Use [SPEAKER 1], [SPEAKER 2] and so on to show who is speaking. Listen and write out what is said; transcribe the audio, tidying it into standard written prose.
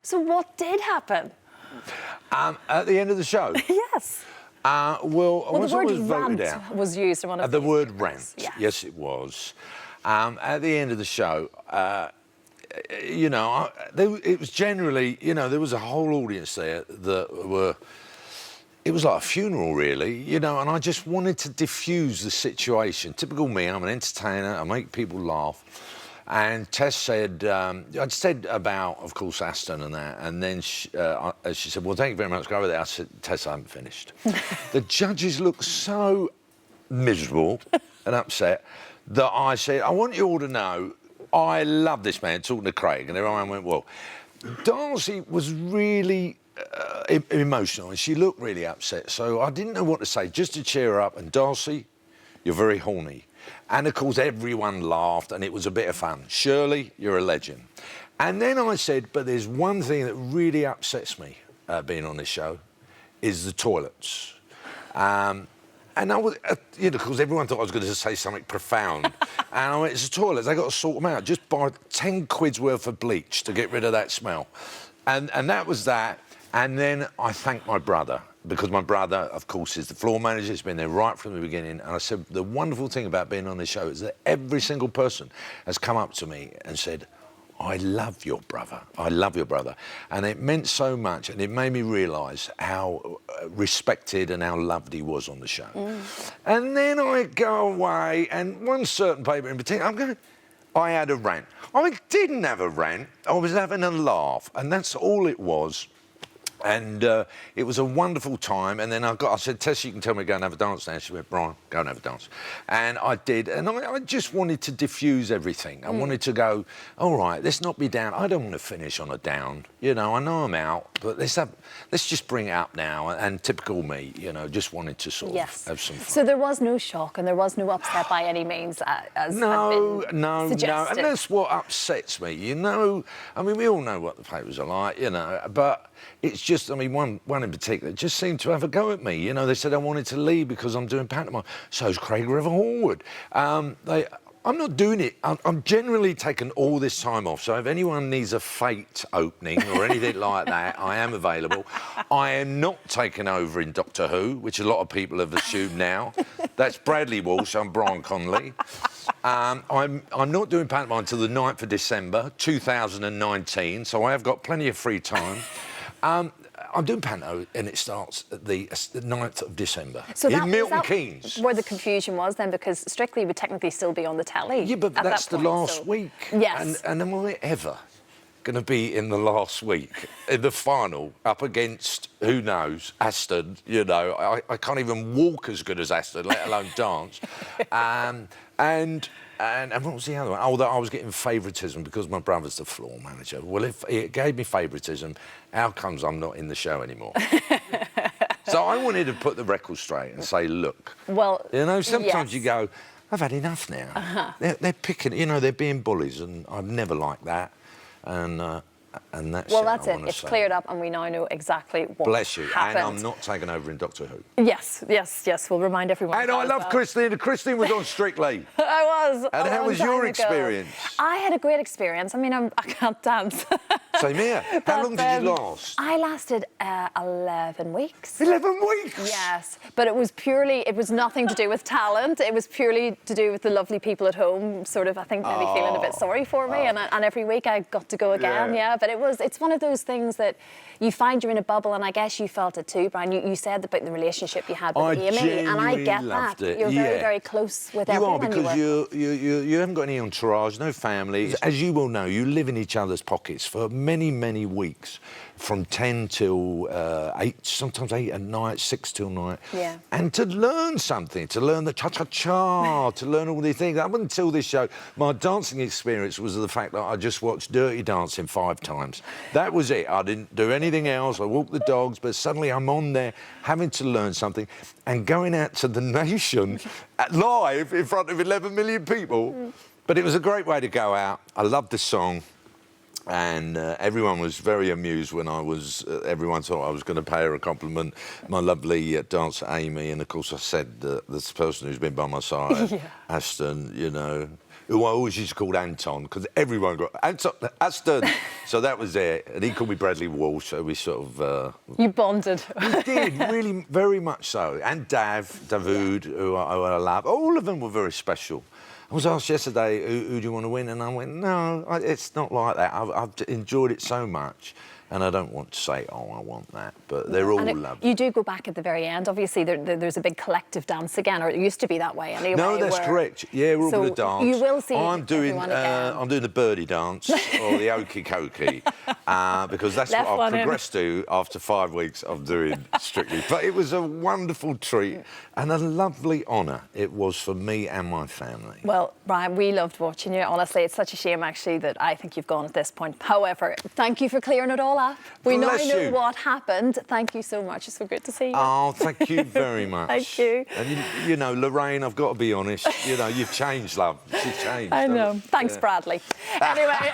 [SPEAKER 1] So what did happen?
[SPEAKER 2] At the end of the show?
[SPEAKER 1] Yes.
[SPEAKER 2] Well,
[SPEAKER 1] the word
[SPEAKER 2] voted
[SPEAKER 1] rant
[SPEAKER 2] out.
[SPEAKER 1] was used in one of
[SPEAKER 2] The
[SPEAKER 1] these
[SPEAKER 2] word
[SPEAKER 1] videos.
[SPEAKER 2] rant,
[SPEAKER 1] Yeah.
[SPEAKER 2] yes, it was. At the end of the show, you know, it was generally, you know, there was a whole audience there that were... It was like a funeral, really, you know, and I just wanted to diffuse the situation. Typical me, I'm an entertainer, I make people laugh. And Tess said, I'd said about, of course, Aston and that, and then she said, well, thank you very much, go over there. I said, Tess, I haven't finished. The judges looked so miserable and upset that I said, I want you all to know, I love this man, talking to Craig, and everyone went, well, Darcy was really emotional, and she looked really upset, so I didn't know what to say, just to cheer her up, and Darcy, you're very horny. And, of course, everyone laughed, and it was a bit of fun. Shirley, you're a legend. And then I said, but there's one thing that really upsets me being on this show, is the toilets. And I was, you know, because everyone thought I was going to say something profound. And I went, it's the toilets, they've got to sort them out. Just buy 10 quid's worth of bleach to get rid of that smell. And that was that. And then I thanked my brother, because my brother, of course, is the floor manager. He's been there right from the beginning. And I said, the wonderful thing about being on this show is that every single person has come up to me and said, I love your brother. I love your brother. And it meant so much, and it made me realise how respected and how loved he was on the show. And then I go away, and one certain paper in particular, I had a rant. I didn't have a rant. I was having a laugh, and that's all it was. And it was a wonderful time. And then I said, Tess, you can tell me to go and have a dance now. She went, Brian, go and have a dance. And I did. And I just wanted to diffuse everything. I wanted to go, all right, let's not be down. I don't want to finish on a down. You know, I know I'm out, but let's just bring it up now. And typical me, you know, just wanted to sort of have some fun.
[SPEAKER 1] So there was no shock and there was no upset by any means, as
[SPEAKER 2] no.
[SPEAKER 1] suggested.
[SPEAKER 2] And that's what upsets me, you know. I mean, we all know what the papers are like, you know, but it's just, I mean, one in particular just seemed to have a go at me. You know, they said I wanted to leave because I'm doing pantomime. So's Craig River Hallwood. I'm not doing it. I'm generally taking all this time off. So if anyone needs a Fate opening or anything like that, I am available. I am not taking over in Doctor Who, which a lot of people have assumed now. That's Bradley Walsh. I'm Brian Conley. I'm not doing pantomime until the 9th of December, 2019. So I have got plenty of free time. I'm doing panto, and it starts at the 9th of December in Milton Keynes.
[SPEAKER 1] Where the confusion was then, because Strictly would technically still be on the telly.
[SPEAKER 2] Yeah, but that's the last week.
[SPEAKER 1] Yes.
[SPEAKER 2] And am I ever going to be in the last week, in the final, up against, who knows, Aston, you know. I can't even walk as good as Aston, let alone dance. And what was the other one? Oh, that I was getting favouritism because my brother's the floor manager. Well, if it gave me favouritism, how comes I'm not in the show anymore? So I wanted to put the record straight and say, look, well, you know, sometimes you go, I've had enough now. They're picking, you know, they're being bullies, and I've never liked that. And that's
[SPEAKER 1] well, that's it. It's cleared up, and we now know exactly what
[SPEAKER 2] Bless you.
[SPEAKER 1] happened.
[SPEAKER 2] And I'm not taking over in Doctor Who.
[SPEAKER 1] Yes. We'll remind everyone.
[SPEAKER 2] And I love Christine. Christine was on Strictly.
[SPEAKER 1] I was.
[SPEAKER 2] And how was your experience?
[SPEAKER 1] I had a great experience. I mean, I can't dance.
[SPEAKER 2] Same here. How long did you last?
[SPEAKER 1] I lasted 11 weeks.
[SPEAKER 2] 11 weeks?
[SPEAKER 1] Yes. But it was nothing to do with talent. It was purely to do with the lovely people at home, sort of, I think, maybe feeling a bit sorry for me. And every week I got to go again, But it's one of those things that you find you're in a bubble, and I guess you felt it too, Brian. You said about the relationship you had with Amy, and I get that. You're very, very close with everyone.
[SPEAKER 2] You are, because you haven't got any entourage, no family. As you will know, you live in each other's pockets for many, many weeks, from 10 till 8, sometimes 8 at night, 6 till night.
[SPEAKER 1] Yeah.
[SPEAKER 2] And to learn something, to learn the cha-cha-cha, to learn all these things. Up until this show, my dancing experience was the fact that I just watched Dirty Dancing 5 times. That was it. I didn't do anything else. I walked the dogs, but suddenly I'm on there having to learn something and going out to the nation live in front of 11 million people. But it was a great way to go out. I loved the song. And everyone was very amused when everyone thought I was going to pay her a compliment. My lovely dancer, Amy, and of course I said this person who's been by my side, Aston, you know, who I always used to call Anton, because everyone got Anton, Aston. So that was it. And he called me Bradley Walsh, so we sort of...
[SPEAKER 1] You bonded.
[SPEAKER 2] We did, really, very much so. And David, who I love. All of them were very special. I was asked yesterday, who do you want to win? And I went, no, it's not like that. I've enjoyed it so much. And I don't want to say, oh, I want that, but they're all lovely.
[SPEAKER 1] You do go back at the very end. Obviously, there's a big collective dance again, or it used to be that way anyway.
[SPEAKER 2] No, that's correct. Yeah, we're all going to dance.
[SPEAKER 1] You will see
[SPEAKER 2] I'm doing the birdie dance or the okey cokey because that's what I've progressed to after 5 weeks of doing Strictly. But it was a wonderful treat and a lovely honour it was for me and my family.
[SPEAKER 1] Well, Brian, we loved watching you. Honestly, it's such a shame actually that I think you've gone at this point. However, thank you for clearing it all up. We now know what happened. Thank you so much. It's so good to see you.
[SPEAKER 2] Oh, thank you very much.
[SPEAKER 1] Thank you.
[SPEAKER 2] And you know, Lorraine, I've got to be honest. You know, you've changed, love. She's changed.
[SPEAKER 1] I know. Thanks, Bradley. Anyway.